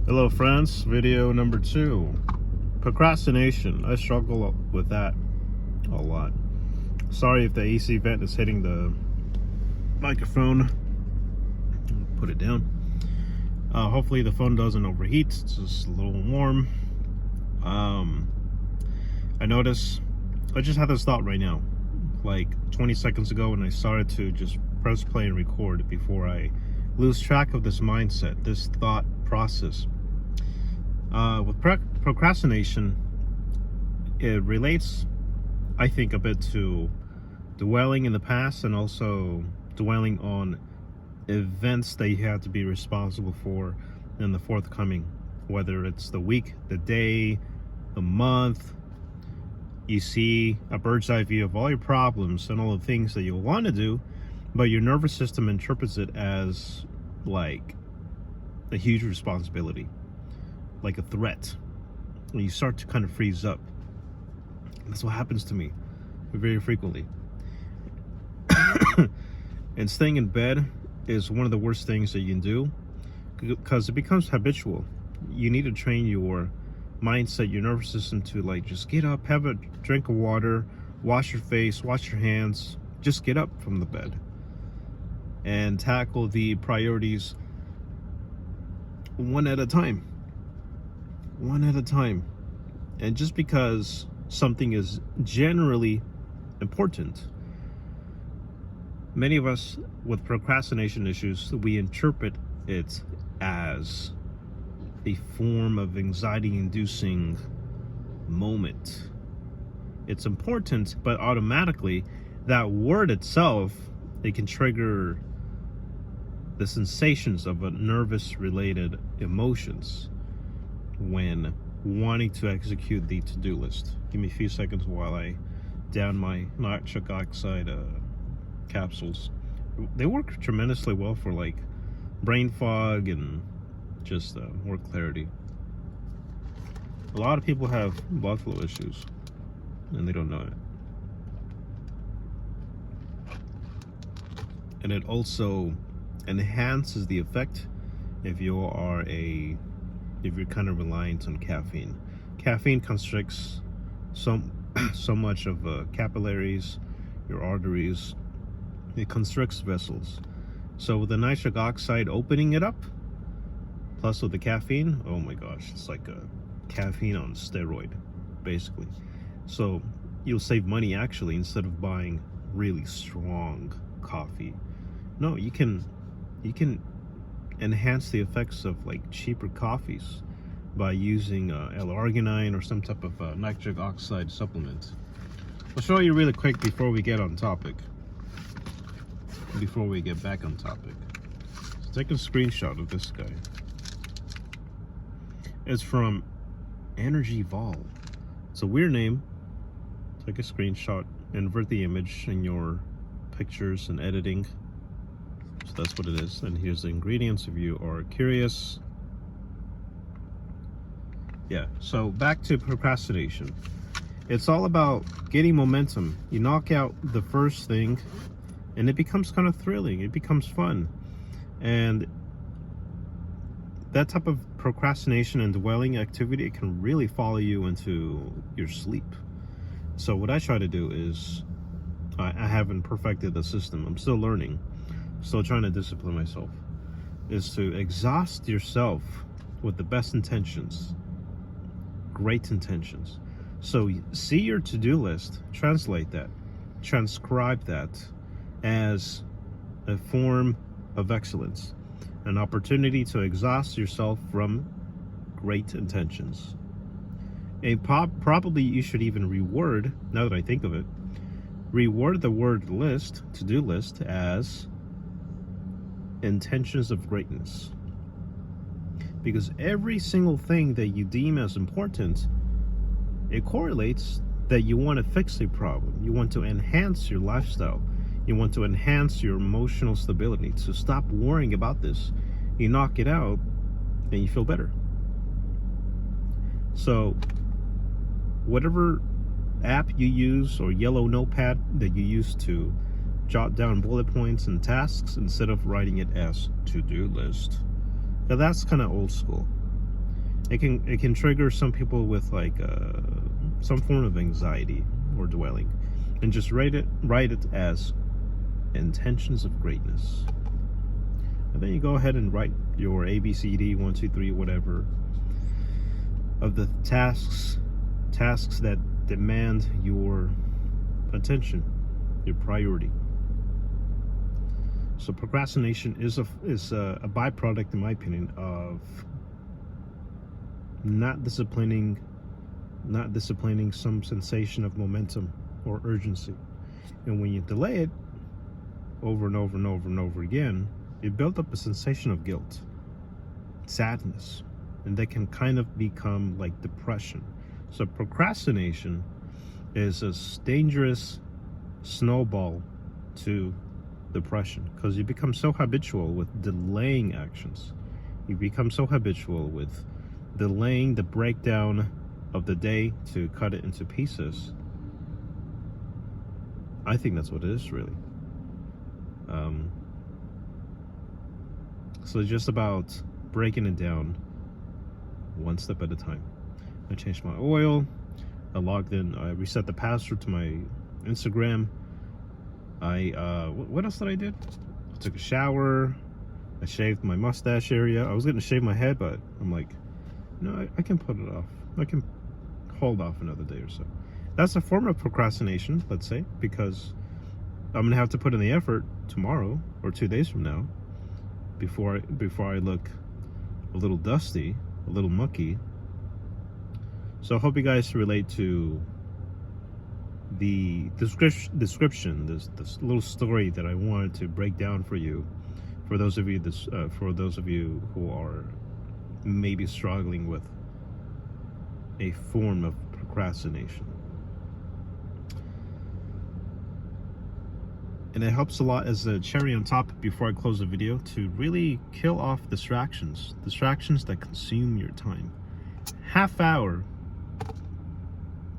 Hello friends, video number 2. Procrastination. I struggle with that a lot. Sorry if the AC vent is hitting the microphone. Put it down. Hopefully the phone doesn't overheat. It's just a little warm. I notice I just had this thought right now, like 20 seconds ago, and I started to just press play and record before I lose track of this mindset, this thought process. With procrastination, it relates, I think, a bit to dwelling in the past and also dwelling on events that you have to be responsible for in the forthcoming, whether it's the week, the day, the month. You see a bird's eye view of all your problems and all the things that you want to do, but your nervous system interprets it as like a huge responsibility, like a threat. And you start to kind of freeze up. That's what happens to me very frequently. And staying in bed is one of the worst things that you can do, because it becomes habitual. You need to train your mindset, your nervous system, to like just get up, have a drink of water, wash your face, wash your hands, just get up from the bed and tackle the priorities one at a time. And just because something is generally important, many of us with procrastination issues, we interpret it as a form of anxiety-inducing moment. It's important, but automatically that word itself, it can trigger the sensations of a nervous-related emotions when wanting to execute the to-do list. Give me a few seconds while I down my nitric oxide capsules. They work tremendously well for like brain fog and just more clarity. A lot of people have blood flow issues and they don't know it. And it also enhances the effect if you're kind of reliant on caffeine. Caffeine constricts so much of capillaries, your arteries. It constricts vessels. So with the nitric oxide opening it up, plus with the caffeine, oh my gosh, it's like a caffeine on steroid, basically. So you'll save money actually, instead of buying really strong coffee. No, you can enhance the effects of like cheaper coffees by using L-arginine or some type of nitric oxide supplement. I'll show you really quick before we get on topic. Before we get back on topic, so take a screenshot of this guy. It's from Energy Vol. It's a weird name. Take a screenshot, invert the image in your pictures and editing. So that's what it is. And here's the ingredients if you are curious. Yeah, so back to procrastination. It's all about getting momentum. You knock out the first thing and it becomes kind of thrilling. It becomes fun. And that type of procrastination and dwelling activity, it can really follow you into your sleep. So what I try to do is, I haven't perfected the system. I'm still learning. Still trying to discipline myself. Is to exhaust yourself with the best intentions. Great intentions. So see your to-do list, translate that, transcribe that as a form of excellence, an opportunity to exhaust yourself from great intentions. And probably you should even reward, now that I think of it, reward the word list, to-do list, as intentions of greatness. Because every single thing that you deem as important, it correlates that you want to fix a problem. You want to enhance your lifestyle. You want to enhance your emotional stability. So stop worrying about this. You knock it out and you feel better. So whatever app you use or yellow notepad that you use to jot down bullet points and tasks instead of writing it as to-do list, now that's kind of old school. It can trigger some people with like some form of anxiety or dwelling, and just write it as intentions of greatness. And then you go ahead and write your ABCD 1 2 3 whatever of the tasks that demand your attention, your priority. So procrastination is a byproduct, in my opinion, of not disciplining some sensation of momentum or urgency. And when you delay it over and over and over and over again, you build up a sensation of guilt, sadness, and that can kind of become like depression. So procrastination is a dangerous snowball to depression, because you become so habitual with delaying actions. You become so habitual with delaying the breakdown of the day to cut it into pieces. I think that's what it is, really. So it's just about breaking it down one step at a time. I changed my oil, I logged in, I reset the password to my Instagram. What else did I do? I took a shower, I shaved my mustache area. I was gonna shave my head, but I'm like, no, I can put it off. I can hold off another day or so. That's a form of procrastination, let's say, because I'm gonna have to put in the effort tomorrow or 2 days from now before I look a little dusty, a little mucky. So I hope you guys relate to the description, this little story that I wanted to break down for you, for those of you who are maybe struggling with a form of procrastination. And it helps a lot as a cherry on top before I close the video to really kill off distractions that consume your time. Half hour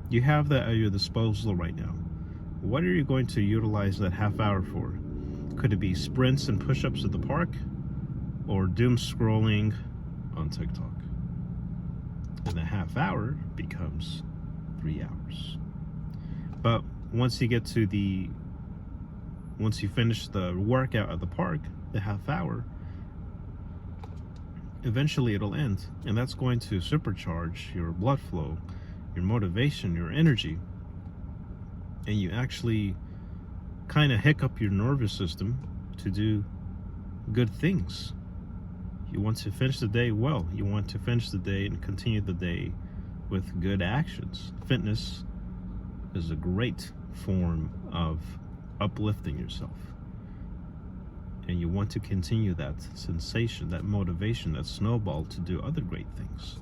you have that at your disposal right now. What are you going to utilize that half hour for? Could it be sprints and push-ups at the park, or doom scrolling on TikTok? And the half hour becomes 3 hours. But once you finish the workout at the park, the half hour, eventually it'll end, and that's going to supercharge your blood flow, your motivation, your energy, and you actually kind of hiccup your nervous system to do good things. You want to finish the day well. You want to finish the day and continue the day with good actions. Fitness is a great form of uplifting yourself, and you want to continue that sensation, that motivation, that snowball to do other great things.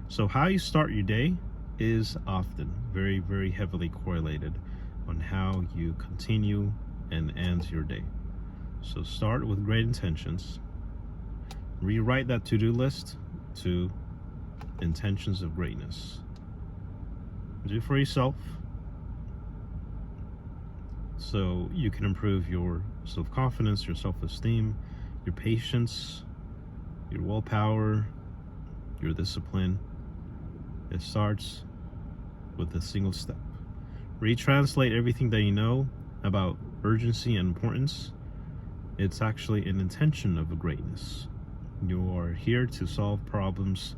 So how you start your day is often very, very heavily correlated on how you continue and end your day. So start with great intentions. Rewrite that to-do list to intentions of greatness. Do it for yourself, so you can improve your self-confidence, your self-esteem, your patience, your willpower, your discipline. It starts with a single step. Retranslate everything that you know about urgency and importance. It's actually an intention of a greatness. You are here to solve problems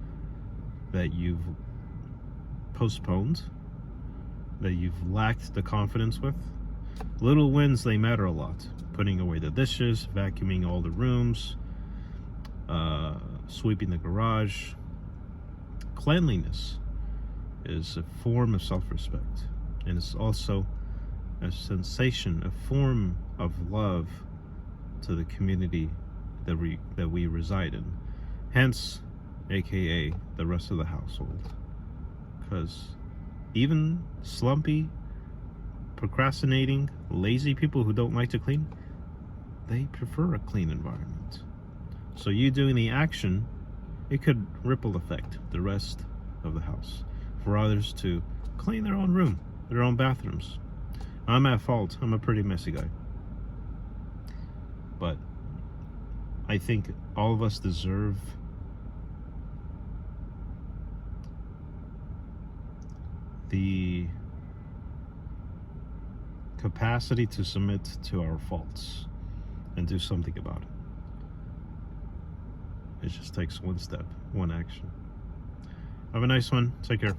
that you've postponed, that you've lacked the confidence with. Little wins, they matter a lot. Putting away the dishes, vacuuming all the rooms, sweeping the garage. Cleanliness is a form of self-respect, and it's also a sensation, a form of love to the community that we reside in, hence aka the rest of the household. Because even slumpy, procrastinating, lazy people who don't like to clean, they prefer a clean environment. So you doing the action, it could ripple affect the rest of the house, for others to clean their own room, their own bathrooms. I'm at fault. I'm a pretty messy guy, but I think all of us deserve the capacity to submit to our faults and do something about it. It just takes one step, one action. Have a nice one. Take care.